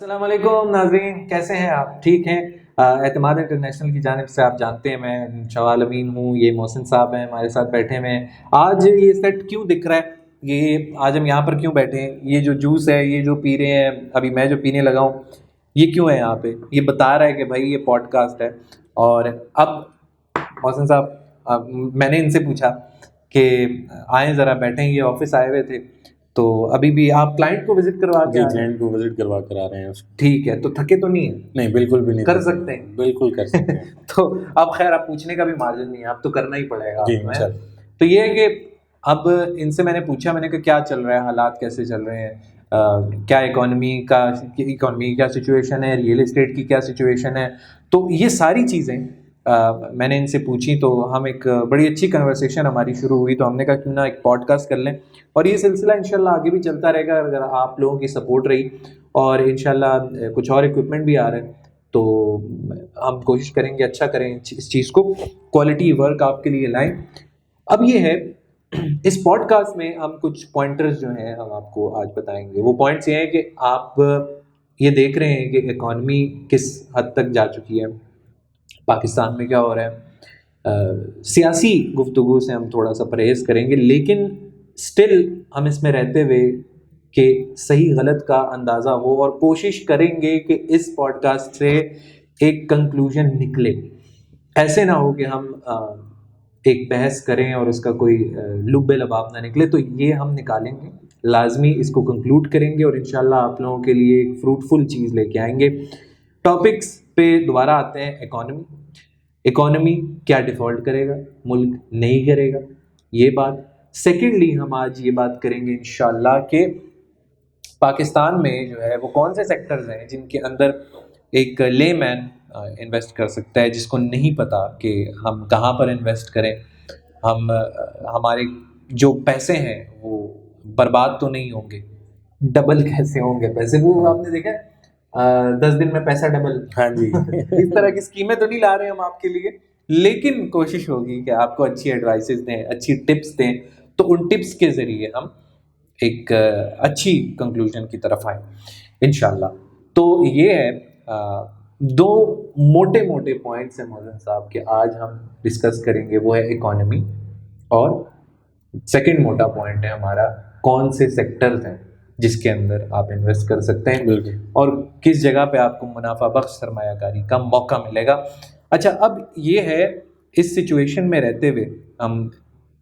السلام علیکم ناظرین، کیسے ہیں آپ؟ ٹھیک ہیں؟ اعتماد انٹرنیشنل کی جانب سے آپ جانتے ہیں میں شوال امین ہوں، یہ محسن صاحب ہیں ہمارے ساتھ بیٹھے ہوئے ہیں۔ آج یہ سیٹ کیوں دکھ رہا ہے، یہ آج ہم یہاں پر کیوں بیٹھے ہیں، یہ جو جوس ہے، یہ جو پی رہے ہیں ابھی میں جو پینے لگا ہوں، یہ کیوں ہے یہاں پہ؟ یہ بتا رہا ہے کہ بھائی یہ پوڈ کاسٹ ہے۔ اور اب محسن صاحب، میں نے ان سے پوچھا کہ آئیں ذرا بیٹھیں، یہ آفس آئے ہوئے تھے، تو ابھی بھی آپ کلائنٹ کو وزٹ کروا کے جی، آ رہے ہیں؟ کلائنٹ کو وزٹ کروا کر آ رہے ہیں اس کو۔ ٹھیک ہے، تو تھکے تو نہیں ہیں؟ نہیں، بالکل بھی نہیں کر تھے۔ سکتے ہیں؟ بالکل کر سکتے ہیں۔ تو اب خیر، اب پوچھنے کا بھی مارجن نہیں ہے، اب تو کرنا ہی پڑے گا جی آپ کو، ہے؟ انشاءاللہ۔ تو یہ ہے کہ اب ان سے میں نے پوچھا، میں نے کہا کیا چل رہا ہے، حالات کیسے چل رہے ہیں، کیا اکانومی کی کیا سچویشن ہے، ریئل اسٹیٹ کی کیا سچویشن ہے۔ تو یہ ساری چیزیں میں نے ان سے پوچھی، تو ہم ایک بڑی اچھی کنورسیشن ہماری شروع ہوئی، تو ہم نے کہا کیوں نہ ایک پوڈ کاسٹ کر لیں، اور یہ سلسلہ انشاءاللہ آگے بھی چلتا رہے گا اگر آپ لوگوں کی سپورٹ رہی، اور انشاءاللہ کچھ اور اکوپمنٹ بھی آ رہے ہیں، تو ہم کوشش کریں گے اچھا کریں اس چیز کو، کوالٹی ورک آپ کے لیے لائیں۔ اب یہ ہے، اس پوڈ کاسٹ میں ہم کچھ پوائنٹرز جو ہیں ہم آپ کو آج بتائیں گے۔ وہ پوائنٹس یہ ہیں کہ آپ یہ دیکھ رہے ہیں کہ اکانومی کس حد تک جا چکی ہے، پاکستان میں کیا ہو رہا ہے۔ سیاسی گفتگو سے ہم تھوڑا سا پرہیز کریں گے، لیکن سٹل ہم اس میں رہتے ہوئے کہ صحیح غلط کا اندازہ ہو، اور کوشش کریں گے کہ اس پوڈ کاسٹ سے ایک کنکلوژن نکلے، ایسے نہ ہو کہ ہم ایک بحث کریں اور اس کا کوئی لب لباب نہ نکلے۔ تو یہ ہم نکالیں گے، لازمی اس کو کنکلوڈ کریں گے، اور انشاءاللہ آپ لوگوں کے لیے ایک فروٹفل چیز لے کے آئیں گے۔ ٹاپکس پہ دوبارہ آتے ہیں۔ اکانومی کیا ڈیفالٹ کرے گا، ملک نہیں کرے گا، یہ بات۔ سیکنڈلی ہم آج یہ بات کریں گے انشاءاللہ کہ پاکستان میں جو ہے وہ کون سے سیکٹرز ہیں جن کے اندر ایک لے مین انویسٹ کر سکتا ہے، جس کو نہیں پتا کہ ہم کہاں پر انویسٹ کریں، ہمارے جو پیسے ہیں وہ برباد تو نہیں ہوں گے، ڈبل کیسے ہوں گے پیسے۔ وہ آپ نے دیکھا 10 دن میں پیسہ ڈبل، ہاں جی۔ اس طرح کی اسکیمیں تو نہیں لا رہے ہم آپ کے لیے، لیکن کوشش ہوگی کہ آپ کو اچھی ایڈوائسز دیں، اچھی ٹپس دیں، تو ان ٹپس کے ذریعے ہم ایک اچھی کنکلوژن کی طرف آئیں انشاءاللہ۔ تو یہ ہے دو موٹے موٹے پوائنٹس ہیں موزن صاحب کے آج ہم ڈسکس کریں گے، وہ ہے اکانومی، اور سیکنڈ موٹا پوائنٹ ہے ہمارا کون سے سیکٹرز ہیں جس کے اندر آپ انویسٹ کر سکتے ہیں، بالکل۔ اور کس جگہ پہ آپ کو منافع بخش سرمایہ کاری کا موقع ملے گا۔ اچھا، اب یہ ہے، اس سچویشن میں رہتے ہوئے ہم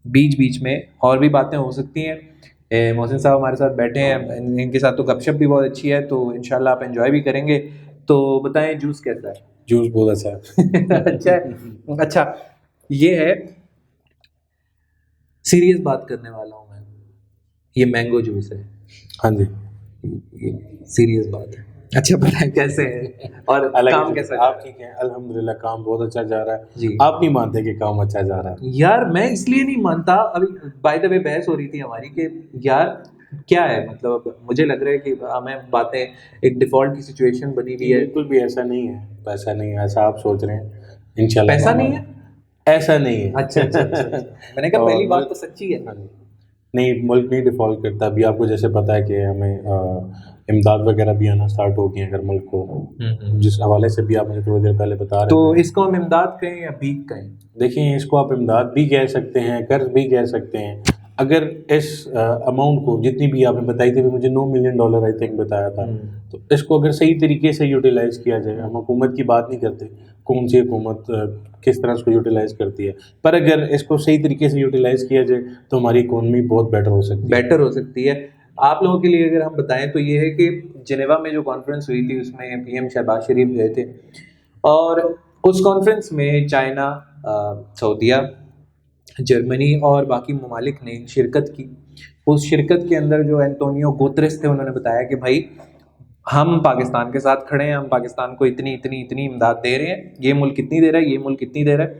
بیچ بیچ میں اور بھی باتیں ہو سکتی ہیں۔ محسن صاحب ہمارے ساتھ بیٹھے ہیں، ان کے ساتھ تو گپ شپ بھی بہت اچھی ہے، تو انشاءاللہ آپ انجوائے بھی کریں گے۔ تو بتائیں جوس کیسا ہے؟ جوس بہت اچھا ہے۔ اچھا ہے۔ اچھا، یہ ہے، سیریس بات کرنے والا ہوں میں، یہ مینگو جوس ہے۔ ہاں جی، سیریس بات ہے۔ اچھا، بتائیں کیسے ہے اور کام کیسا؟ آپ ٹھیک ہیں؟ الحمدللہ کام بہت اچھا جا رہا ہے۔ جی، آپ نہیں مانتے کہ کام اچھا جا رہا ہے؟ یار میں اس لیے نہیں مانتا، ابھی بائی دا وے بحث ہو رہی تھی ہماری کہ یار کیا ہے، مطلب مجھے لگ رہا ہے کہ ہمیں باتیں ایک ڈیفالٹ کی سچویشن بنی ہوئی ہے۔ بالکل بھی ایسا نہیں ہے، پیسہ نہیں ہے ایسا آپ سوچ رہے ہیں، انشاءاللہ پیسہ نہیں ہے؟ ایسا نہیں ہے۔ اچھا اچھا اچھا، میں نے کہا پہلی بات تو سچی ہے۔ نہیں، ملک نہیں ڈیفالٹ کرتا۔ ابھی آپ کو جیسے پتا ہے کہ ہمیں امداد وغیرہ بھی آنا سٹارٹ ہو گئی ہیں اگر ملک کو، جس حوالے سے بھی آپ مجھے تھوڑی دیر پہلے بتا رہے تو تھے۔ اس کو ہم امداد کہیں یا بھیک کہیں؟ دیکھیں، اس کو آپ امداد بھی کہہ سکتے ہیں، قرض بھی کہہ سکتے ہیں۔ اگر اس اماؤنٹ کو، جتنی بھی آپ نے بتائی تھی، مجھے $9 ملین آئی تھنک بتایا تھا، تو اس کو اگر صحیح طریقے سے یوٹیلائز کیا جائے، ہم حکومت کی بات نہیں کرتے کون سی حکومت کس طرح اس کو یوٹیلائز کرتی ہے، پر اگر اس کو صحیح طریقے سے یوٹیلائز کیا جائے تو ہماری اکانومی بہت بیٹر ہو سکتی ہے۔ آپ لوگوں کے لیے اگر ہم بتائیں تو یہ ہے کہ جنیوا میں جو کانفرنس ہوئی تھی اس میں پی ایم شہباز شریف گئے تھے، اور اس کانفرنس میں چائنا، سعودیہ، جرمنی اور باقی ممالک نے شرکت کی۔ اس شرکت کے اندر جو اینٹونیو گوتریس تھے، انہوں نے بتایا کہ بھائی ہم پاکستان کے ساتھ کھڑے ہیں، ہم پاکستان کو اتنی اتنی اتنی امداد دے رہے ہیں، یہ ملک اتنی دے رہا ہے، یہ ملک اتنی دے رہا ہے۔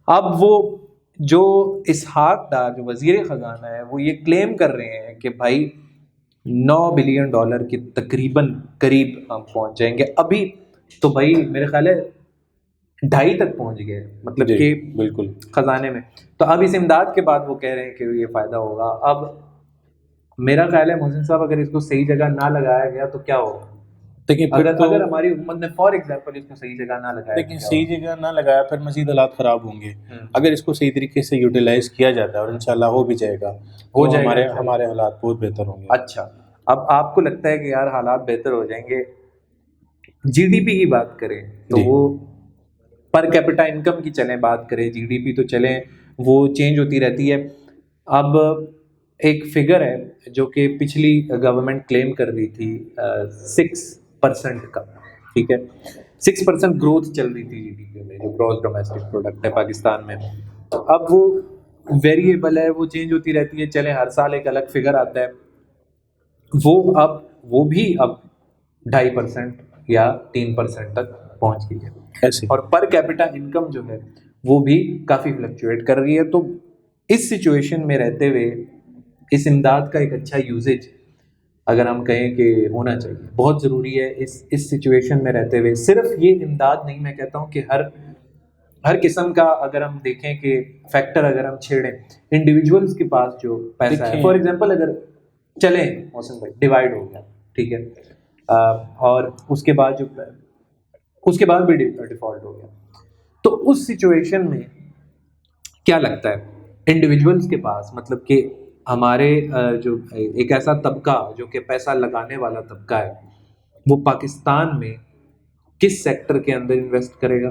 اب وہ جو اسحاق ڈار جو وزیر خزانہ ہے، وہ یہ کلیم کر رہے ہیں کہ بھائی $9 بلین کے تقریباً قریب ہم پہنچ جائیں گے۔ ابھی تو بھائی میرے خیال ہے 2.5 تک پہنچ گئے، مطلب کہ بالکل خزانے میں۔ تو اب اس امداد کے بعد وہ کہہ رہے ہیں کہ یہ فائدہ ہوگا۔ اب میرا خیال ہے محسن صاحب، اگر اس کو صحیح جگہ نہ لگایا گیا تو کیا ہوگا؟ دیکھیں پھر تو اگر ہماری حکومت نے فار ایگزامپل اس کو صحیح جگہ نہ لگایا، لیکن صحیح جگہ نہ لگایا پھر مزید حالات خراب ہوں گے. اگر اس کو صحیح طریقے سے یوٹیلائز کیا جاتا ہے اور انشاءاللہ ہو بھی جائے گا ہو تو جائے گا ہمارے حالات بہت بہتر ہوں گے. اچھا، اب آپ کو لگتا ہے کہ یار حالات بہتر ہو جائیں گے. جی ڈی پی کی بات کریں تو وہ پر کیپٹا انکم کی چلیں بات کریں، جی ڈی پی تو چلیں وہ چینج ہوتی رہتی ہے. اب ایک فگر ہے جو کہ پچھلی گورنمنٹ کلیم کر رہی تھی 6% کا، ٹھیک ہے، 6% گروتھ چل رہی تھی جی ڈی پی میں، جو گراس ڈومیسٹک پروڈکٹ ہے پاکستان میں. اب وہ ویریبل ہے، وہ چینج ہوتی رہتی ہے، چلیں ہر سال ایک الگ فگر آتا ہے. وہ بھی اب 2.5% یا 3% تک پہنچ گئی ہے ایسے. اور پر کیپٹا انکم جو ہے وہ بھی کافی فلکچویٹ کر رہی ہے. تو اس سچویشن میں رہتے ہوئے اس امداد کا ایک اچھا یوزیج اگر ہم کہیں کہ ہونا چاہیے، بہت ضروری ہے. اس سچویشن میں رہتے ہوئے صرف یہ امداد نہیں، میں کہتا ہوں کہ ہر قسم کا اگر ہم دیکھیں کہ فیکٹر اگر ہم چھیڑیں، انڈیویجولس کے پاس جو پیسہ ہے، فار ایگزامپل اگر چلیں محسن بھائی ڈیوائڈ ہو گیا، ٹھیک ہے، اور اس کے بعد بھی ڈیفالٹ ہو گیا، تو اس سچویشن میں کیا لگتا ہے انڈیویجولس کے پاس، مطلب کہ ہمارے جو ایک ایسا طبقہ جو کہ پیسہ لگانے والا طبقہ ہے، وہ پاکستان میں کس سیکٹر کے اندر انویسٹ کرے گا؟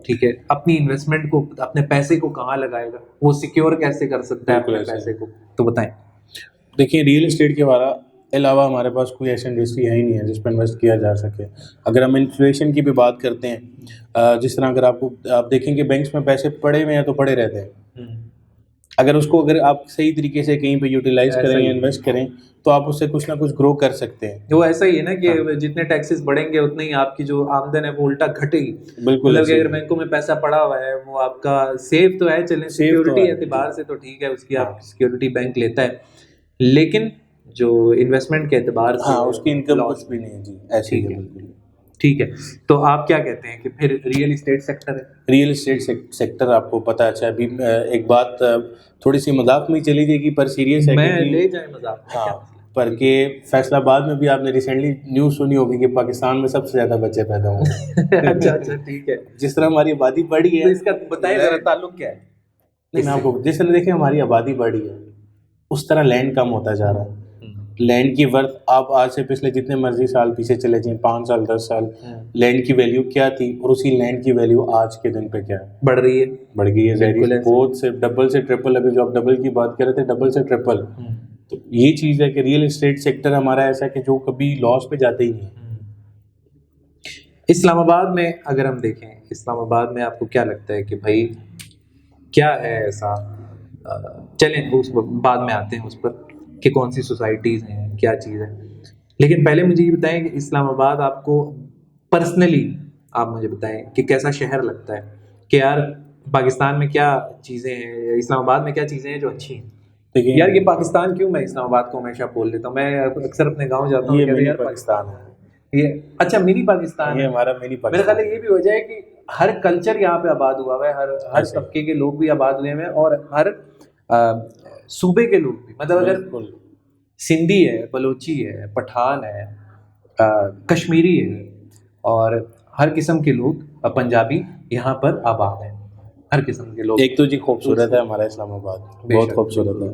ٹھیک ہے، اپنی انویسٹمنٹ کو، اپنے پیسے کو کہاں لگائے گا؟ وہ سیکیور کیسے کر سکتا ہے اپنے پیسے کو؟ تو بتائیں. دیکھیں ریئل اسٹیٹ کے علاوہ ہمارے پاس کوئی ایسی انڈسٹری ہے ہی نہیں ہے جس پہ انویسٹ کیا جا سکے. اگر ہم انفلیشن کی بھی بات کرتے ہیں، جس طرح اگر آپ دیکھیں کہ بینکس میں پیسے پڑے ہوئے ہیں تو پڑے رہتے ہیں. اگر آپ صحیح طریقے سے کہیں پہ یوٹیلائز کریں یا انویسٹ کریں تو آپ اس سے کچھ نہ کچھ گرو کر سکتے ہیں. وہ ایسا ہی ہے نا کہ جتنے ٹیکسز بڑھیں گے اتنے ہی آپ کی جو آمدن ہے وہ الٹا گھٹے گی. بالکل. مطلب کہ اگر بینکوں میں پیسہ پڑا ہوا ہے وہ آپ کا سیف تو ہے، چلیں سیکیورٹی اعتبار سے تو ٹھیک ہے، اس کی آپ سیکیورٹی بینک لیتا ہے، لیکن جو انویسٹمنٹ کے اعتبار سے اس کی انکم کچھ بھی نہیں ہے. جی ایسے ہی ہے. بالکل ٹھیک ہے. تو آپ کیا کہتے ہیں کہ پھر ریئل اسٹیٹ سیکٹر ہے؟ ریئل اسٹیٹ سیکٹر آپ کو پتہ ہے. ابھی ایک بات تھوڑی سی مذاق میں چلی جائے گی پر سیریس ہے، میں لے جائیں مذاق. ہاں، پر کہ فیصل آباد میں بھی آپ نے ریسنٹلی نیوز سنی ہوگی کہ پاکستان میں سب سے زیادہ بچے پیدا ہوئے. اچھا ٹھیک ہے. جس طرح ہماری آبادی بڑھی ہے، اس کا بتائیں ذرا تعلق کیا ہے؟ نہیں میں آپ کو جس طرح دیکھیں ہماری آبادی بڑھی ہے اس طرح لینڈ کم ہوتا جا رہا ہے. لینڈ کی ورتھ آپ آج سے پچھلے جتنے مرضی سال پیچھے چلے جائیں، 5 سال 10 سال، لینڈ کی ویلیو کیا تھی اور اسی لینڈ کی ویلیو آج کے دن پہ کیا ہے؟ بڑھ رہی ہے، بڑھ گئی ہے. بہت سے ڈبل سے ٹرپل. ابھی جو آپ ڈبل کی بات کر رہے تھے، ڈبل سے ٹرپل. تو یہ چیز ہے کہ ریئل اسٹیٹ سیکٹر ہمارا ایسا ہے کہ جو کبھی لاس پہ جاتے ہی نہیں. اسلام آباد میں اگر ہم دیکھیں، اسلام آباد میں آپ کو کیا لگتا ہے کہ بھائی کیا ہے ایسا؟ چلیں اس بعد میں آتے ہیں اس پر کہ کون سی سوسائٹیز ہیں، کیا چیز ہے، لیکن پہلے مجھے یہ بتائیں کہ اسلام آباد آپ کو پرسنلی آپ مجھے بتائیں کہ کیسا شہر لگتا ہے، کہ یار پاکستان میں کیا چیزیں ہیں، اسلام آباد میں کیا چیزیں ہیں جو اچھی ہیں؟ یار یہ پاکستان کیوں میں اسلام آباد کو ہمیشہ بول دیتا ہوں، میں اکثر اپنے گاؤں جاتا ہوں، یہ یار پاکستان ہے. یہ اچھا منی پاکستان، یہ ہمارا منی میرے پاکستان. خیال ہے یہ بھی وجہ ہے کہ ہر کلچر یہاں پہ آباد ہوا ہے، ہر طبقے کے لوگ بھی آباد ہوئے ہیں اور ہر صوبے کے لوگ بھی. مطلب اگر سندھی ہے، بلوچی ہے، پٹھان ہے، کشمیری ہے اور ہر قسم کے لوگ، پنجابی یہاں پر آباد ہیں، ہر قسم کے لوگ. ایک تو جی خوبصورت ہے ہمارا اسلام آباد، بہت خوبصورت ہے.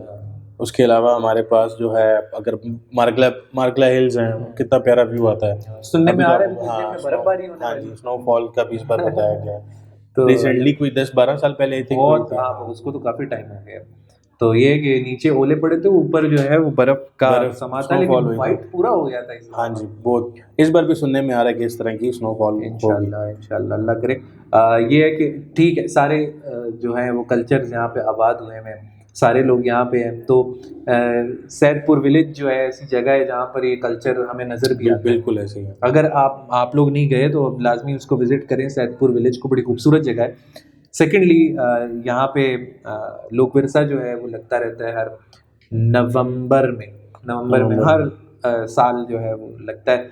اس کے علاوہ ہمارے پاس جو ہے اگر مارگلا ہلز ہیں، کتنا پیارا ویو آتا ہے سننے میں آ رہا ہے. برف باری ہونے ہاں جی، اسنو فال کا بھی اس بار بتایا گیا. تو ریسنٹلی کوئی 10-12 سال پہلے تھی. اس کو تو کافی ٹائم ہو گیا. تو یہ کہ نیچے اولے پڑے تھے، اوپر جو ہے وہ برف کا سما تھا، لیکن وائٹ پورا ہو گیا تھا. ہاں جی بہت. اس بار بھی سننے میں آ رہا ہے کہ اس طرح کی اسنو فال انشاءاللہ اللہ کرے. یہ ہے کہ ٹھیک ہے، سارے جو ہیں وہ کلچرز یہاں پہ آباد ہوئے ہیں، سارے لوگ یہاں پہ ہیں. تو سید پور ولیج جو ہے ایسی جگہ ہے جہاں پر یہ کلچر ہمیں نظر بھی آتا ہے. بالکل ایسے ہی ہے. اگر آپ لوگ نہیں گئے تو لازمی اس کو وزٹ کریں. سید پور ولیج کو بڑی خوبصورت جگہ ہے. سیکنڈلی یہاں پہ لوک ورثہ جو ہے وہ لگتا رہتا ہے ہر نومبر میں ہر سال جو ہے وہ لگتا ہے.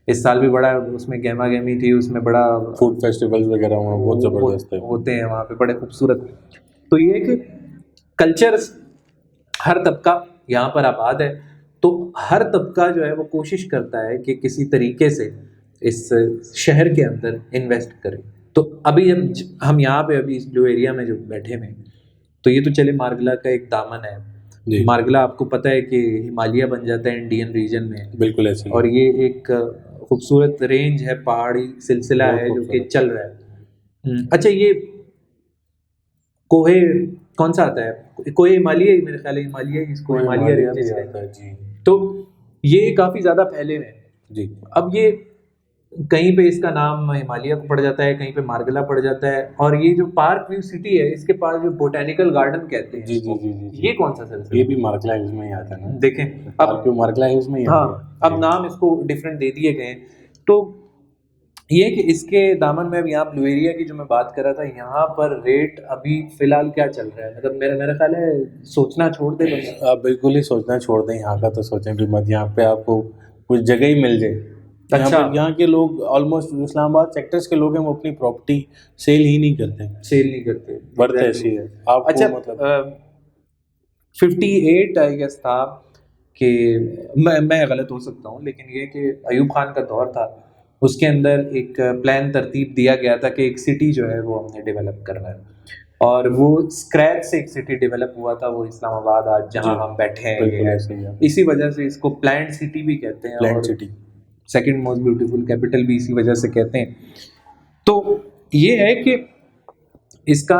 اس سال بھی بڑا اس میں گہما گہمی تھی، اس میں بڑا فوڈ فیسٹیول وغیرہ بہت زبردست ہوتے ہیں وہاں پہ، بڑے خوبصورت. تو یہ کہ کلچرز ہر طبقہ یہاں پر آباد ہے، تو ہر طبقہ جو ہے وہ کوشش کرتا ہے کہ کسی طریقے سے اس شہر کے اندر انویسٹ کرے. تو ابھی جب ہم یہاں پہ ابھی جو ایریا میں جو بیٹھے ہوئے ہیں تو یہ تو چلے مارگلا کا ایک دامن ہے. مارگلا آپ کو پتہ ہے کہ ہمالیہ بن جاتا ہے انڈین ریجن میں. بالکل ایسے. اور یہ ایک خوبصورت رینج ہے, پہاڑی سلسلہ ہے جو کہ چل رہا ہے. اچھا, یہ کوہ کون سا آتا ہے؟ کوہ ہمالیہ, میرے خیال ہے ہمالیہ, اس کو ہمالیہ رینجز کہتے ہیں جی. تو یہ کافی زیادہ پھیلے ہوئے ہیں جی. اب یہ کہیں پہ اس کا نام ہمالیہ کو پڑ جاتا ہے, کہیں پہ مارگلا پڑ جاتا ہے. اور یہ جو پارک ویو سٹی ہے اس کے پاس جو بوٹینیکل گارڈن کہتے ہیں جی جی جی, یہ کون سا سلسلہ؟ یہ بھی مارگلا ہلز میں ہی آتا ہے نا. دیکھیں اب مارگلا ہلز میں ہی ہاں, اب نام اس کو ڈفرینٹ دے دیے گئے ہیں. تو یہ کہ اس کے دامن میں اب یہاں بلو ایریا کی جو میں بات کر رہا تھا, یہاں پر ریٹ ابھی فی الحال کیا چل رہا ہے؟ مطلب میرا خیال ہے سوچنا چھوڑ دیں. آپ بالکل ہی سوچنا چھوڑ دیں, یہاں کا تو سوچیں بھی مت. یہاں پہ آپ کو کچھ جگہ ہی مل جائے. اچھا, یہاں کے لوگ آلموسٹ اسلام آباد سیکٹرز کے لوگ ہیں, وہ اپنی پراپرٹی سیل ہی نہیں کرتے. برتھ ایسی ہے آپ. اچھا, مطلب 58 آئی گیس تھا کہ میں غلط ہو سکتا ہوں, لیکن یہ کہ ایوب خان کا دور تھا, اس کے اندر ایک پلان ترتیب دیا گیا تھا کہ ایک سٹی جو ہے وہ ہم نے ڈیولپ کرنا ہے. اور وہ اسکریچ سے ایک سٹی ڈیولپ ہوا تھا, وہ اسلام آباد آج جہاں ہم بیٹھے ہیں. اسی وجہ سے اس کو پلانڈ سٹی بھی کہتے ہیں, اور سیکنڈ موسٹ بیوٹیفل کیپٹل بھی اسی وجہ سے کہتے ہیں. تو یہ ہے کہ اس کا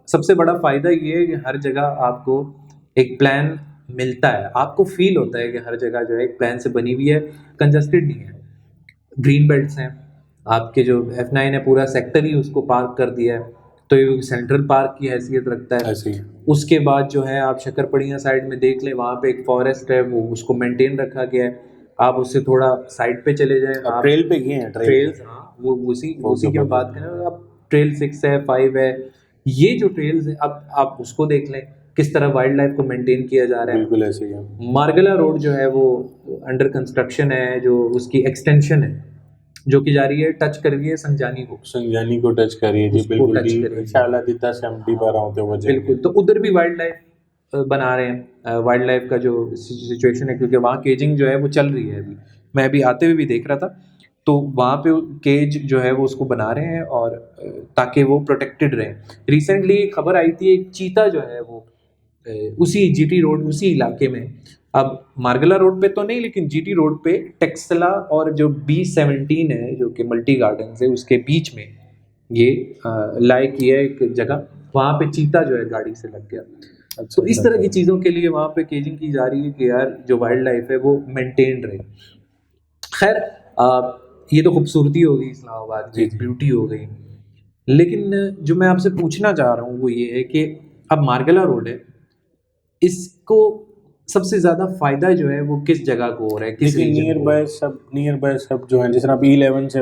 سب سے بڑا فائدہ یہ ہے کہ ہر جگہ آپ کو ایک پلان ملتا ہے, آپ کو فیل ہوتا ہے کہ ہر جگہ جو ہے ایک پلان سے بنی ہوئی ہے, کنجسٹڈ نہیں ہے. گرین بیلٹس ہیں آپ کے, جو F9 ہے پورا سیکٹر ہی اس کو پارک کر دیا ہے, تو یہ سینٹرل پارک کی حیثیت رکھتا ہے. اس کے بعد جو ہے آپ شکر پڑیاں سائڈ میں دیکھ لیں, وہاں پہ ایک فارسٹ ہے, وہ اس کو مینٹین رکھا گیا ہے. آپ اس سے تھوڑا سائڈ پہ چلے جائیں, آپ ٹریل پہ گئے ہیں. ٹریلز, ہاں وہ اسی کی بات کریں. اب ٹریل 6 ہے, 5 ہے, یہ جو ٹریلز ہیں اب آپ اس کو دیکھ لیں کس طرح وائلڈ لائف کو مینٹین کیا جا رہا ہے. بالکل ایسے ہی ہے. مارگلا روڈ جو ہے وہ انڈر کنسٹرکشن ہے, جو اس کی ایکسٹینشن ہے جو کی جا رہی ہے, ٹچ کر رہی ہے سنجانی کو ٹچ کر رہی ہے جی. بالکل انشاءاللہ دیتا سے ہم بھی بارہ ہوتے ہوئے جائیں بالکل. تو ادھر بھی وائلڈ لائف بنا رہے ہیں, وائلڈ لائف کا جو سچویشن ہے, کیونکہ وہاں کیجنگ جو ہے وہ چل رہی ہے ابھی. میں ابھی آتے ہوئے بھی دیکھ رہا تھا, تو وہاں پہ کیج جو ہے وہ اس کو بنا رہے ہیں, اور تاکہ وہ پروٹیکٹڈ رہیں. ریسنٹلی ایک خبر آئی تھی, ایک چیتا جو ہے وہ اسی جی ٹی روڈ, اسی علاقے میں, اب مارگلا روڈ پہ تو نہیں لیکن جی ٹی روڈ پہ ٹیکسلا اور جو B17 ہے جو کہ ملٹی گارڈنز ہے, اس کے بیچ میں یہ لائق کیا ہے ایک جگہ, وہاں پہ چیتا جو ہے گاڑی سے لگ گیا. تو اس طرح کی چیزوں کے لیے وہاں پہ کیجنگ کی جا رہی ہے کہ یار جو وائلڈ لائف ہے وہ مینٹین رہے. خیر یہ تو خوبصورتی ہو گئی اسلام آباد کی, بیوٹی ہو گئی. لیکن جو میں آپ سے پوچھنا چاہ رہا ہوں وہ یہ ہے کہ اب مارگلا روڈ ہے, اس کو سب سے زیادہ فائدہ جو ہے وہ کس جگہ کو ہو رہا ہے؟ کس نیئر بائی سب جو ہیں, جس طرح E11 سے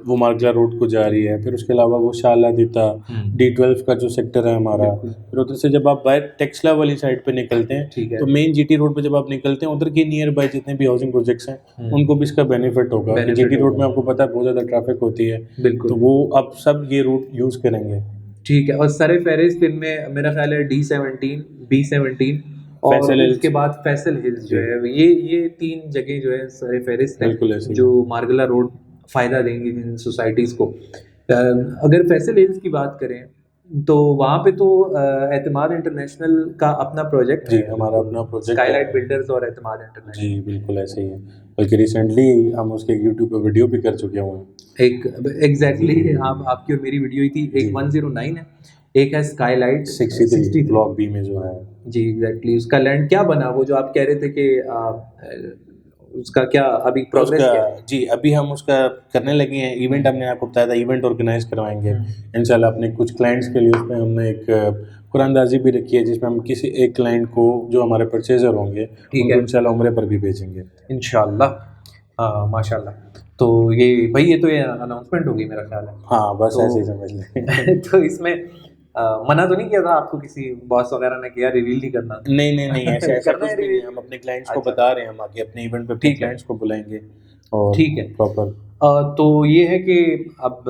وہ مارگلا روڈ کو جا رہی ہے, پھر اس کے علاوہ وہ شالا دیتا, D12 کا جو سیکٹر ہے ہمارا, پھر ادھر سے جب آپ باہر ٹیکسلا والی سائڈ پہ نکلتے ہیں تو مین جی ٹی روڈ پہ جب آپ نکلتے ہیں, ادھر کے نیئر بائی جتنے بھی ہاؤسنگ پروجیکٹس ہیں ان کو بھی اس کا بینیفٹ ہوگا. جی ٹی روڈ میں آپ کو پتا ہے بہت زیادہ ٹریفک ہوتی ہے, تو وہ اب سب یہ روٹ یوز کریں گے. ٹھیک ہے. اور سر فہرست ان میں میرا خیال ہے D17, B17 اور اس کے بعد فیصل ہلز جو ہے, یہ 3 جگہ جو ہے سر فہرست ہیں جو مارگلا روڈ فائدہ دیں گی ان سوسائٹیز کو. اگر فیصل ہلز کی بات کریں تو وہاں پہ تو اعتماد انٹرنیشنل کا اپنا پروجیکٹ جی, ہمارا اپنا پروجیکٹ اسکائی لائٹ بلڈرز اور اعتماد انٹرنیشنل. جی بالکل ایسے ہی ہے, بلکہ ریسنٹلی ہم اس کے یوٹیوب پہ ویڈیو بھی کر چکے ہوئے ہیں. ایک ایگزیکٹلی آپ کی اور میری ویڈیو ہی تھی. ایک 109 ہے, ایک ہے اسکائی لائٹ 63 بلاک بی میں جو ہے. جی ایگزیکٹلی. اس کا لینڈ کیا بنا, وہ جو آپ کہہ رہے تھے کہ اس کا کیا ابھی پروگریس کیا؟ جی ابھی ہم اس کا کرنے لگے ہیں. ایونٹ ہم نے آپ کو بتایا تھا, ایونٹ آرگنائز کروائیں گے انشاءاللہ اپنے کچھ کلائنٹس کے لیے. اس میں ہم نے ایک قرآن دازی بھی رکھی ہے, جس میں ہم کسی ایک کلائنٹ کو جو ہمارے پرچیزر ہوں گے ان کو انشاءاللہ عمرے پر بھی بھیجیں گے انشاءاللہ. ہاں ماشاء اللہ. تو یہ بھائی یہ تو یہ اناؤنسمنٹ ہوگی میرا خیال ہے. ہاں بس ایسے ہی سمجھ لیں. تو اس میں منع تو نہیں کیا تھا آپ کو کسی باس وغیرہ نے کیا ریویل نہیں کرنا؟ نہیں ایسا کرنا ہے. ہم اپنے کلائنٹس کو بتا رہے ہیں, ہم آگے اپنے ایونٹ پہ کلائنٹس کو بلائیں گے. ٹھیک ہے پراپر. تو یہ ہے کہ اب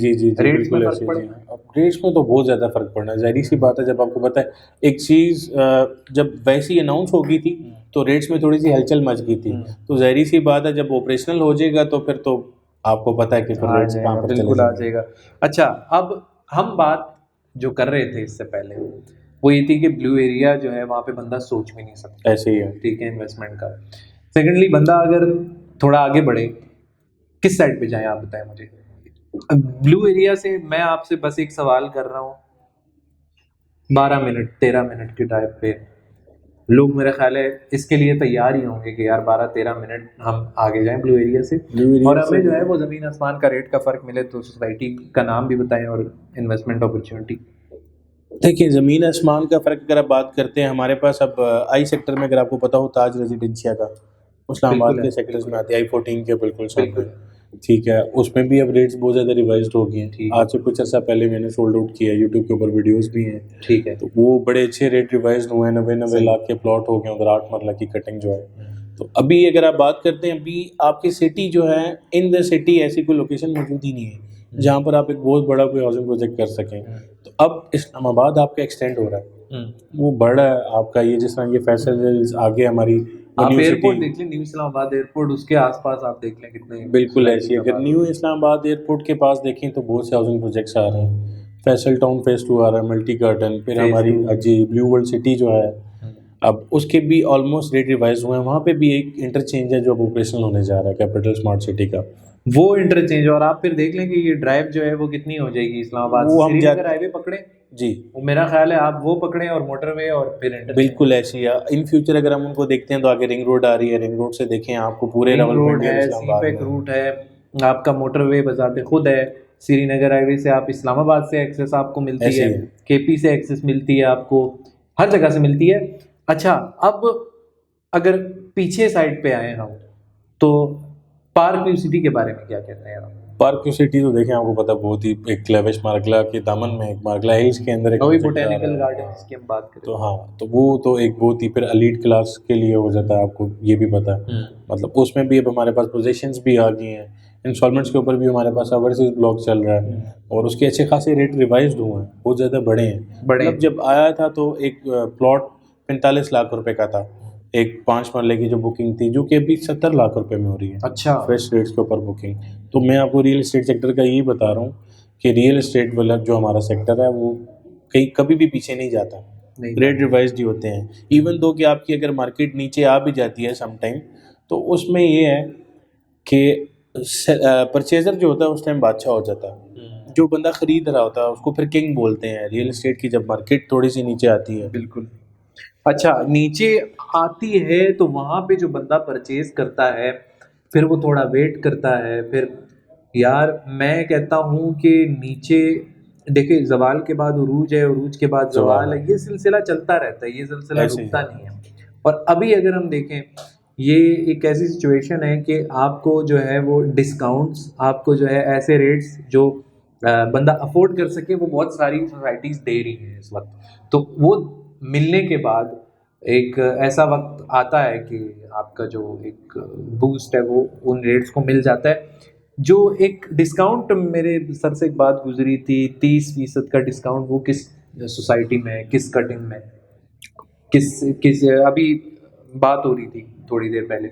جی جی ریٹس میں بالکل فرق ایسے پڑے جی. اب ریٹس میں تو بہت زیادہ فرق پڑنا ہے, ظاہری سی بات ہے. جب آپ کو پتہ ہے ایک چیز جب ویسی اناؤنس ہو گئی تھی تو ریٹس میں تھوڑی سی ہلچل مچ گئی تھی, تو ظاہری سی بات ہے جب آپریشنل ہو جائے گا تو پھر تو آپ کو پتہ ہے کہ پھر ریٹس کہاں پر چلے بالکل آ جائیں گے. جائے گا. اچھا اب ہم بات جو کر رہے تھے اس سے پہلے وہ یہ تھی کہ بلو ایریا جو ہے وہاں پہ بندہ سوچ بھی نہیں سکتا, ایسے ہی ہے. ٹھیک ہے, انویسٹمنٹ کا. سیکنڈلی بندہ اگر تھوڑا آگے بڑھے کس سائڈ پہ جائیں آپ بتائیں مجھے. بلو ایریا سے میں آپ سے بس ایک سوال کر رہا ہوں, 12 منٹ 13 منٹ کے ڈرائیو پہ لوگ میرے خیال ہے اس کے لیے تیار ہی ہوں گے کہ یار 12-13 منٹ ہم آگے جائیں بلو ایریا سے, اور ہمیں جو ہے وہ زمین آسمان کا ریٹ کا فرق ملے تو سوسائٹی کا نام بھی بتائیں اور انویسٹمنٹ اپرچونٹی. دیکھیں زمین آسمان کا فرق اگر آپ بات کرتے ہیں, ہمارے پاس اب آئی سیکٹر میں اگر آپ کو پتہ ہو تاج ریزیڈنشیا کا اسلام آباد کے سیکٹرز میں آتے ہیں, I-14 کے بالکل سامنے, ٹھیک ہے, اس میں بھی اب ریٹس بہت زیادہ ریوائزڈ ہو گئے ہیں. آج سے کچھ عرصہ پہلے میں نے سولڈ آؤٹ کیا ہے, یوٹیوب کے اوپر ویڈیوز بھی ہیں, ٹھیک ہے, تو وہ بڑے اچھے ریٹ ریوائزڈ ہوئے ہیں. 90 لاکھ کے پلاٹ ہو گئے ادھر, 8 مرلہ کی کٹنگ جو ہے. تو ابھی اگر آپ بات کرتے ہیں, ابھی آپ کی سٹی جو ہے ان دا سٹی ایسی کوئی لوکیشن موجود ہی نہیں ہے جہاں پر آپ ایک بہت بڑا کوئی ہاؤسنگ پروجیکٹ کر سکیں. تو اب اسلام آباد آپ کا ایکسٹینڈ ہو رہا ہے, وہ بڑا ہے آپ کا. یہ جس طرح یہ فیصل آگے ہماری آپ ایئرپورٹ دیکھ لیں, نیو اسلام آباد ایئرپورٹ, اس کے آس پاس آپ دیکھ لیں کتنے. بالکل ایسی ہے. اگر نیو اسلام آباد ایئرپورٹ کے پاس دیکھیں تو بہت سے ہاؤسنگ پروجیکٹس آ رہے ہیں. فیصل ٹاؤن فیز 2 آ رہا ہے, ملٹی گارڈن, پھر ہماری جی بلیو ورلڈ سٹی جو ہے اب اس کے بھی آلموسٹ ریٹ ریوائز ہوئے ہیں. وہاں پہ بھی ایک انٹرچینج ہے جو اب آپریشنل ہونے جا رہا ہے, کیپٹل اسمارٹ سٹی کا وہ انٹرچینج. اور آپ پھر دیکھ لیں کہ یہ ڈرائیو جو ہے وہ کتنی ہو جائے گی اسلام آباد سے سری نگر ہائی وے پکڑیں جی, میرا خیال ہے آپ وہ پکڑیں اور موٹر وے اور پھر بالکل ایسی ہے. ان فیوچر اگر ہم ان کو دیکھتے ہیں تو آگے رنگ روڈ آ رہی ہے, رنگ روڈ سے دیکھیں آپ کو پورے رنگ روڈ راولپنڈی اور ہے, اسلام سی آباد پیک میں روٹ ہے, آپ کا موٹر وے بذات خود ہے. سری نگر ہائی وے سے آپ اسلام آباد سے ایکسیس آپ کو ملتی ہے, کے پی سے ایکسیس ملتی ہے, آپ کو ہر جگہ سے ملتی ہے. اچھا اب اگر پیچھے سائڈ پہ آئے ہم تو پارک ویو سٹی کے بارے میں کیا کہتے ہیں آپ؟ پارک ویو سٹی تو دیکھیں آپ کو پتہ بہت ہی ایک کلیوش مارگلا کے دامن میں, ایک مارگلا ہلز کے اندر ایک بوٹینیکل گارڈنز کی ہم بات کریں تو ہاں, تو وہ تو ایک بہت ہی پھر ایلیٹ کلاس کے لیے ہو جاتا ہے. آپ کو یہ بھی پتہ ہے, مطلب اس میں بھی اب ہمارے پاس پوزیشنز بھی آ گئی ہیں. انسٹالمنٹس کے اوپر بھی ہمارے پاس اوورسیز بلاک چل رہا ہے, اور اس کے اچھے خاصے ریٹ ریوائزڈ ہوئے ہیں, بہت زیادہ بڑے ہیں. مطلب جب آیا تھا تو ایک پلاٹ 45 لاکھ روپے کا تھا, ایک 5 مرلے کی جو بکنگ تھی, جو کہ ابھی 70 لاکھ روپے میں ہو رہی ہے. اچھا, فریش ریٹس کے اوپر بکنگ. تو میں آپ کو ریئل اسٹیٹ سیکٹر کا یہی بتا رہا ہوں کہ ریئل اسٹیٹ والا جو ہمارا سیکٹر ہے وہ کبھی بھی پیچھے نہیں جاتا, ریٹ ریوائزڈ ہی ہوتے ہیں. ایون دو کہ آپ کی اگر مارکیٹ نیچے آ بھی جاتی ہے سم ٹائم, تو اس میں یہ ہے کہ پرچیزر جو ہوتا ہے اس ٹائم بادشاہ ہو جاتا ہے, جو بندہ خرید رہا ہوتا ہے اس کو پھر کنگ بولتے ہیں. ریئل اسٹیٹ کی جب مارکیٹ تھوڑی سی نیچے آتی ہے, بالکل. اچھا نیچے آتی ہے تو وہاں پہ جو بندہ پرچیز کرتا ہے پھر وہ تھوڑا ویٹ کرتا ہے. پھر یار میں کہتا ہوں کہ نیچے دیکھیں زوال کے بعد عروج ہے, عروج کے بعد زوال ہے, یہ سلسلہ چلتا رہتا ہے, یہ سلسلہ رکتا نہیں ہے. اور ابھی اگر ہم دیکھیں یہ ایک ایسی سچویشن ہے کہ آپ کو جو ہے وہ ڈسکاؤنٹس, آپ کو جو ہے ایسے ریٹس جو بندہ افورڈ کر سکے وہ بہت ساری سوسائٹیز دے رہی ہیں اس وقت. تو وہ ملنے کے بعد ایک ایسا وقت آتا ہے کہ آپ کا جو ایک بوسٹ ہے وہ ان ریٹس کو مل جاتا ہے. جو ایک ڈسکاؤنٹ میرے سر سے ایک بات گزری تھی 30% کا ڈسکاؤنٹ, وہ کس سوسائٹی میں, کس کٹنگ میں, کس ابھی بات ہو رہی تھی تھوڑی دیر پہلے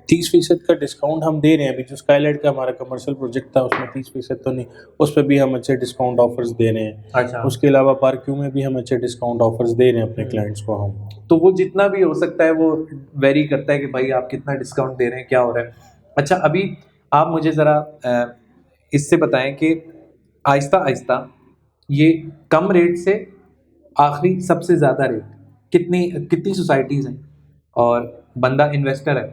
30% کا ڈسکاؤنٹ ہم دے رہے ہیں. ابھی جو اسکائی لائٹ کا ہمارا کمرشل پروجیکٹ تھا اس میں 30% تو نہیں, اس پہ بھی ہم اچھے ڈسکاؤنٹ آفرز دے رہے ہیں. اچھا, اس کے علاوہ پارک کیو میں بھی ہم اچھے ڈسکاؤنٹ آفرز دے رہے ہیں اپنے کلائنٹس کو. ہم تو وہ جتنا بھی ہو سکتا ہے وہ ویری کرتا ہے کہ بھائی آپ کتنا ڈسکاؤنٹ دے رہے ہیں, کیا ہو رہا ہے. اچھا ابھی آپ مجھے ذرا اس سے بتائیں کہ آہستہ آہستہ یہ کم ریٹ سے آخری سب سے زیادہ ریٹ کتنی سوسائٹیز ہیں, اور بندہ انویسٹر ہے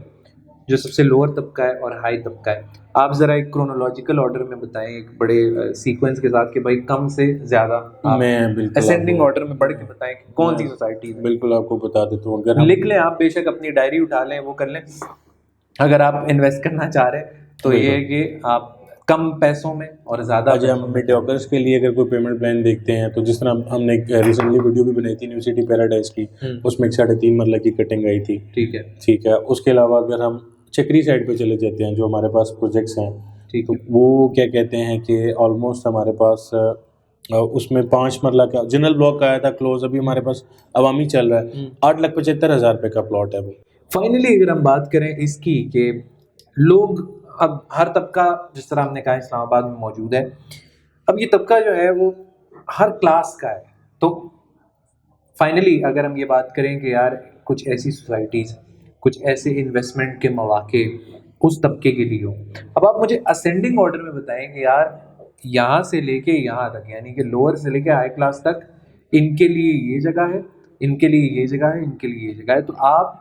جو سب سے لوور طبقہ ہے اور ہائی طبقہ ہے. آپ ذرا ایک کرونالوجیکل آرڈر میں بتائیں, ایک بڑے سیکوینس کے ساتھ کہ بھائی کم سے زیادہ, میں بالکل اسینڈنگ آرڈر میں پڑھ کے بتائیں کہ کون سی سوسائٹی. بالکل آپ کو بتا دیتا ہوں, اگر لکھ لیں آپ, بے شک اپنی ڈائری اٹھا لیں, وہ کر لیں. اگر آپ انویسٹ کرنا چاہ رہے ہیں تو یہ ہے کہ آپ کم پیسوں میں اور زیادہ ہم میڈیوکرس کے لیے اگر کوئی پیمنٹ پلان دیکھتے ہیں تو جس طرح ہم نے ریسنٹلی ویڈیو بھی بنائی تھی نیو سٹی پیراڈائز کی, اس میں 3.5 مرلہ کی کٹنگ آئی تھی. ٹھیک ہے, ٹھیک ہے. اس کے علاوہ اگر ہم چکری سائڈ پہ چلے جاتے ہیں جو ہمارے پاس پروجیکٹس ہیں. ٹھیک تو وہ کیا کہتے ہیں کہ آلموسٹ ہمارے پاس اس میں 5 مرلہ کا جنرل بلاک آیا تھا کلوز, ابھی ہمارے پاس عوامی چل رہا ہے, 8,75,000 روپے کا پلاٹ ہے وہ. فائنلی اگر ہم بات کریں اس کی کہ لوگ اب ہر طبقہ جس طرح ہم نے کہا اسلام آباد میں موجود ہے, اب یہ طبقہ جو ہے وہ ہر کلاس کا ہے. تو فائنلی اگر ہم یہ بات کریں کہ یار کچھ ایسی سوسائٹیز, کچھ ایسے انویسٹمنٹ کے مواقع اس طبقے کے لیے ہوں, اب آپ مجھے اسینڈنگ آرڈر میں بتائیں کہ یار یہاں سے لے کے یہاں تک, یعنی کہ لوور سے لے کے ہائی کلاس تک, ان کے لیے یہ جگہ ہے, ان کے لیے یہ جگہ ہے, ان کے لیے یہ جگہ ہے, تو آپ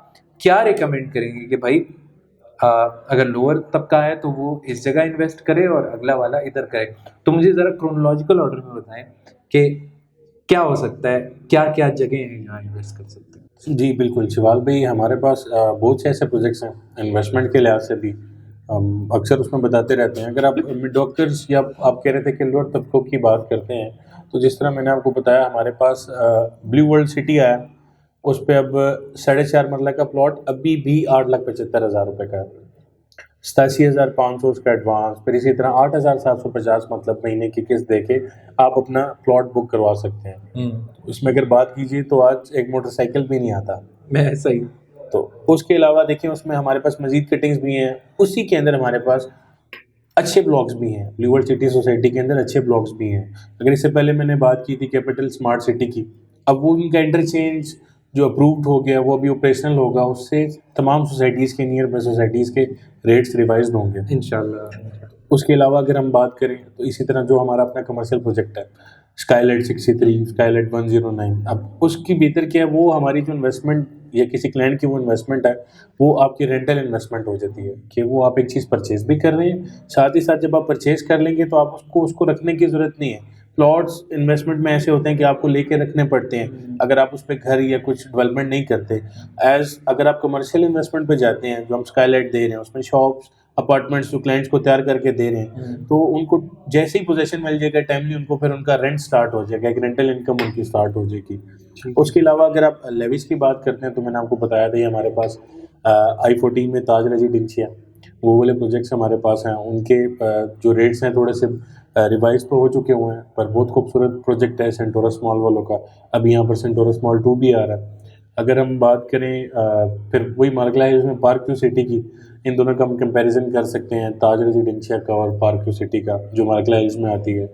کیا ریکمینڈ کریں گے کہ بھائی اگر لوور طبقہ ہے تو وہ اس جگہ انویسٹ کرے اور اگلا والا ادھر کرے؟ تو مجھے ذرا کرونالوجیکل آرڈر میں بتائیں کہ کیا ہو سکتا ہے, کیا کیا جگہیں ہیں جہاں انویسٹ کر سکتے ہیں. جی بالکل شیوال بھائی, ہمارے پاس بہت سے ایسے پروجیکٹس ہیں انویسٹمنٹ کے لحاظ سے بھی, ہم اکثر اس میں بتاتے رہتے ہیں. اگر آپ ڈاکٹرس یا آپ کہہ رہے تھے کہ لوور طبقوں کی بات کرتے ہیں, تو جس طرح میں نے آپ کو بتایا ہمارے پاس بلیو ورلڈ سٹی آیا, اس پہ اب 4.5 مرلہ کا پلاٹ ابھی بھی 8,75,000 روپے کا ہے, 87,500 اس کا ایڈوانس, پھر اسی طرح 8,750 مطلب مہینے کی قسط دے کے آپ اپنا پلاٹ بک کروا سکتے ہیں. اس میں اگر بات کیجیے تو آج ایک موٹر سائیکل بھی نہیں آتا. میں صحیح. تو اس کے علاوہ دیکھیں اس میں ہمارے پاس مزید کٹنگز بھی ہیں, اسی کے اندر ہمارے پاس اچھے بلاکس بھی ہیں. بلیو ورلڈ سٹی سوسائٹی کے اندر اچھے بلاکس بھی ہیں. اگر اس سے پہلے میں نے بات کی تھی کیپٹل اسمارٹ سٹی کی, اب وہ ان کا انٹرچینج جو اپرووڈ ہو گیا وہ ابھی آپریشنل ہوگا, اس سے تمام سوسائٹیز کے نیئر بائی سوسائٹیز کے ریٹس ریوائزڈ ہوں گے انشاءاللہ. اس کے علاوہ اگر ہم بات کریں تو اسی طرح جو ہمارا اپنا کمرشل پروجیکٹ ہے اسکائی لائٹ 63, اسکائی لائٹ 109, اب اس کی بہتر کیا ہے, وہ ہماری جو انویسٹمنٹ یا کسی کلائنٹ کی وہ انویسٹمنٹ ہے وہ آپ کی رینٹل انویسٹمنٹ ہو جاتی ہے, کہ وہ آپ ایک چیز پرچیز بھی کر رہے ہیں, ساتھ ہی ساتھ جب آپ پرچیز کر لیں گے تو آپ اس کو رکھنے کی ضرورت نہیں ہے. پلاٹس انویسٹمنٹ میں ایسے ہوتے ہیں کہ آپ کو لے کے رکھنے پڑتے ہیں اگر آپ اس پہ گھر یا کچھ ڈیولپمنٹ نہیں کرتے. اگر آپ کمرشل انویسٹمنٹ پہ جاتے ہیں جو ہم اسکائی لائٹ دے رہے ہیں, اس میں شاپس اپارٹمنٹس جو کلائنٹس کو تیار کر کے دے رہے ہیں, تو ان کو جیسے ہی پوزیشن مل جائے گا ٹائملی, ان کو پھر ان کا رینٹ سٹارٹ ہو جائے گا, ایک رینٹل انکم ان کی سٹارٹ ہو جائے گی. اس کے علاوہ اگر آپ لیویز کی بات کرتے ہیں تو میں نے آپ کو بتایا تھا ہمارے پاس I-14 میں تاج ریزیڈنشیا, وہ والے پروجیکٹس ہمارے پاس ہیں. ان کے جو ریٹس ہیں تھوڑے سے ریوائز تو ہو چکے ہوئے ہیں, پر بہت خوبصورت پروجیکٹ ہے سینٹورس مال والوں کا. ابھی یہاں پر سینٹورس مال 2 بھی آ رہا ہے. اگر ہم بات کریں پھر وہی مارکلا ہلز میں پارک کیو سٹی کی, ان دونوں کا ہم کمپیریزن کر سکتے ہیں, تاج ریزیڈنشیا کا اور پارک کیو سٹی کا جو مارکلا ہلز میں آتی ہے,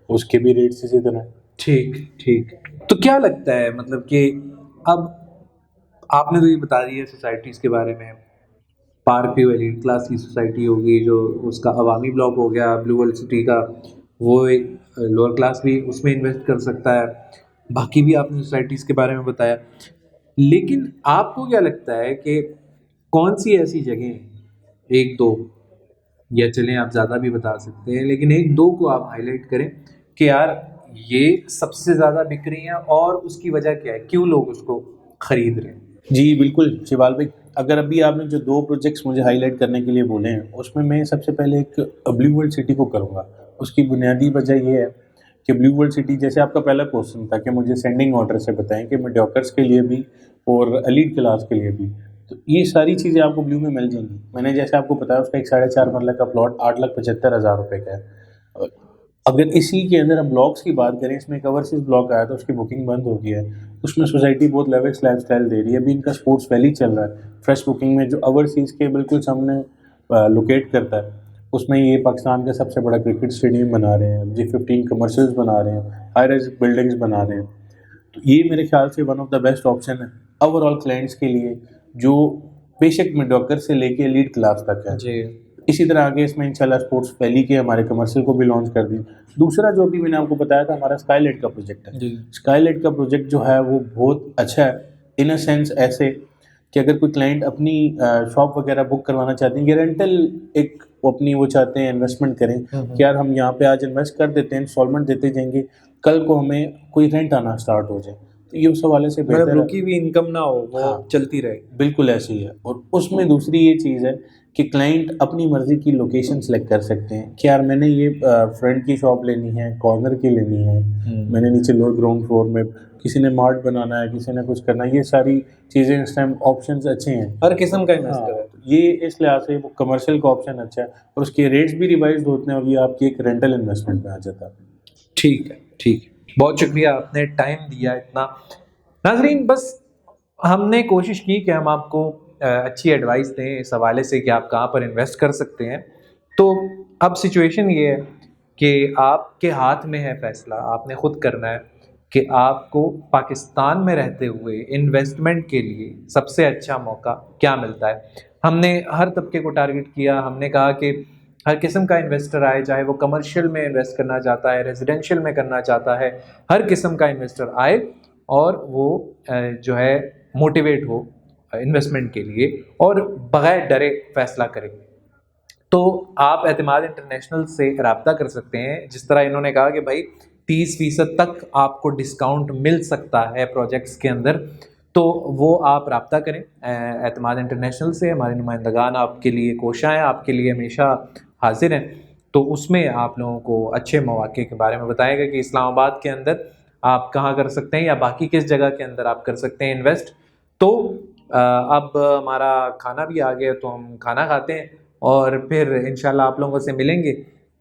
اس کے بھی ریٹس اسی طرح. ٹھیک ٹھیک. تو کیا لگتا ہے مطلب کہ اب آپ نے تو یہ بتا دیا سوسائٹیز کے بارے میں, پارک ویو ایلیٹ کلاس کی سوسائٹی ہوگی جو اس کا عوامی بلاک ہو گیا, بلیو ورلڈ سٹی کا وہ لوور کلاس بھی اس میں انویسٹ کر سکتا ہے, باقی بھی آپ نے سوسائٹیز کے بارے میں بتایا. لیکن آپ کو کیا لگتا ہے کہ کون سی ایسی جگہیں, 1-2 یا چلیں آپ زیادہ بھی بتا سکتے ہیں, لیکن 1-2 کو آپ ہائی لائٹ کریں کہ یار یہ سب سے زیادہ بک رہی ہیں اور اس کی وجہ کیا ہے, کیوں لوگ اس کو خرید رہے ہیں. جی بالکل شیوال بھائی, اگر ابھی آپ نے جو 2 پروجیکٹس مجھے ہائی لائٹ کرنے کے لیے بولے ہیں, اس میں سب سے پہلے ایک بلیو ورلڈ سٹی کو کروں گا. اس کی بنیادی وجہ یہ ہے کہ بلیو ورلڈ سٹی, جیسے آپ کا پہلا کوشچن تھا کہ مجھے سینڈنگ آرڈر سے بتائیں کہ میڈیوکرس کے لیے بھی اور ایلیٹ کلاس کے لیے بھی, تو یہ ساری چیزیں آپ کو بلیو میں مل جائیں گی. میں نے جیسے آپ کو بتایا اس کا ایک 4.5 مرلہ کا پلاٹ 8,75,000 روپے کا ہے. اگر اسی کے اندر ہم بلاکس کی بات کریں, اس میں ایک اوورسیز بلاک آیا تو اس کی بکنگ بند ہو گیا ہے. اس میں سوسائٹی بہت لیوکس لائف اسٹائل دے رہی ہے. ابھی ان کا اسپورٹس ویلی چل رہا ہے فریش بکنگ میں, جو اوورسیز کے بالکل سامنے لوکیٹ کرتا ہے. اس میں یہ پاکستان کا سب سے بڑا کرکٹ اسٹیڈیم بنا رہے ہیں, G15 کمرشلز بنا رہے ہیں, ہائی رائز بلڈنگز بنا رہے ہیں. تو یہ میرے خیال سے one of the best option ہے اوور آل کلائنٹس کے لیے, جو بے شک میڈیوکر سے لے کے لیڈ کلاس تک ہے. جی. اسی طرح آگے اس میں انشاءاللہ اسپورٹس ویلی کے ہمارے کمرشل کو بھی لانچ کر دی. دوسرا جو بھی میں نے آپ کو بتایا تھا ہمارا اسکائی لائٹ کا پروجیکٹ ہے. اسکائی لائٹ کا پروجیکٹ جو ہے وہ بہت اچھا ہے ان اے سینس ایسے کہ اگر کوئی کلائنٹ اپنی شاپ وغیرہ بک کروانا چاہتے ہیں, یہ رینٹل ایک اپنی وہ چاہتے ہیں انویسٹمنٹ کریں کہ یار ہم یہاں پہ آج انویسٹ کر دیتے ہیں, انسٹالمنٹ دیتے جائیں گے, کل کو ہمیں کوئی رینٹ آنا اسٹارٹ ہو جائے, تو یہ اس حوالے سے بہتر ہے, رکی ہوئی انکم نہ ہو, وہ چلتی رہے. بالکل ایسے ہی ہے. اور اس میں دوسری یہ چیز ہے کہ کلائنٹ اپنی مرضی کی لوکیشن سلیکٹ کر سکتے ہیں کہ یار میں نے یہ فرنٹ کی شاپ لینی ہے, کارنر کی لینی ہے, میں نے نیچے لوور گراؤنڈ فلور میں, کسی نے مارٹ بنانا ہے, کسی نے کچھ کرنا ہے. یہ ساری چیزیں اس ٹائم آپشنز اچھے ہیں, ہر قسم کا انویسٹر ہے. یہ اس لحاظ سے وہ کمرشل کا آپشن اچھا ہے اور اس کے ریٹس بھی ریوائزڈ ہوتے ہیں اور یہ آپ کی ایک رینٹل انویسٹمنٹ میں آ جاتا ہے. ٹھیک ہے ٹھیک ہے، بہت شکریہ، آپ نے ٹائم دیا اتنا. ناظرین بس ہم نے کوشش کی کہ ہم آپ کو اچھی ایڈوائس دیں اس حوالے سے کہ آپ کہاں پر انویسٹ کر سکتے ہیں. تو اب سچویشن یہ ہے کہ آپ کے ہاتھ میں ہے فیصلہ، آپ نے خود کرنا ہے کہ آپ کو پاکستان میں رہتے ہوئے انویسٹمنٹ کے لیے سب سے اچھا موقع کیا ملتا ہے. ہم نے ہر طبقے کو ٹارگٹ کیا، ہم نے کہا کہ ہر قسم کا انویسٹر آئے، چاہے وہ کمرشل میں انویسٹ کرنا چاہتا ہے، ریزیڈینشیل میں کرنا چاہتا ہے، ہر قسم کا انویسٹر آئے اور وہ جو ہے موٹیویٹ ہو انویسٹمنٹ کے لیے اور بغیر ڈرے فیصلہ کرے. تو آپ اعتماد انٹرنیشنل سے رابطہ کر سکتے ہیں. جس طرح انہوں نے کہا کہ بھائی 30% تک آپ کو ڈسکاؤنٹ مل سکتا ہے پروجیکٹس کے اندر، تو وہ آپ رابطہ کریں اعتماد انٹرنیشنل سے. ہمارے نمائندگان آپ کے لیے کوشاں ہیں، آپ کے لیے ہمیشہ حاضر ہیں. تو اس میں آپ لوگوں کو اچھے مواقع کے بارے میں بتائے گا کہ اسلام آباد کے اندر آپ کہاں کر سکتے ہیں یا باقی کس جگہ کے اندر آپ کر سکتے ہیں انویسٹ. تو اب ہمارا کھانا بھی آ گیا تو ہم کھانا کھاتے ہیں اور پھر انشاءاللہ آپ لوگوں سے ملیں گے.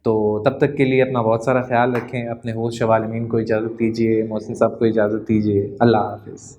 تو تب تک کے لیے اپنا بہت سارا خیال رکھیں. اپنے ہوسٹ شوالمین کو اجازت دیجیے، محسن صاحب کو اجازت دیجیے. اللہ حافظ.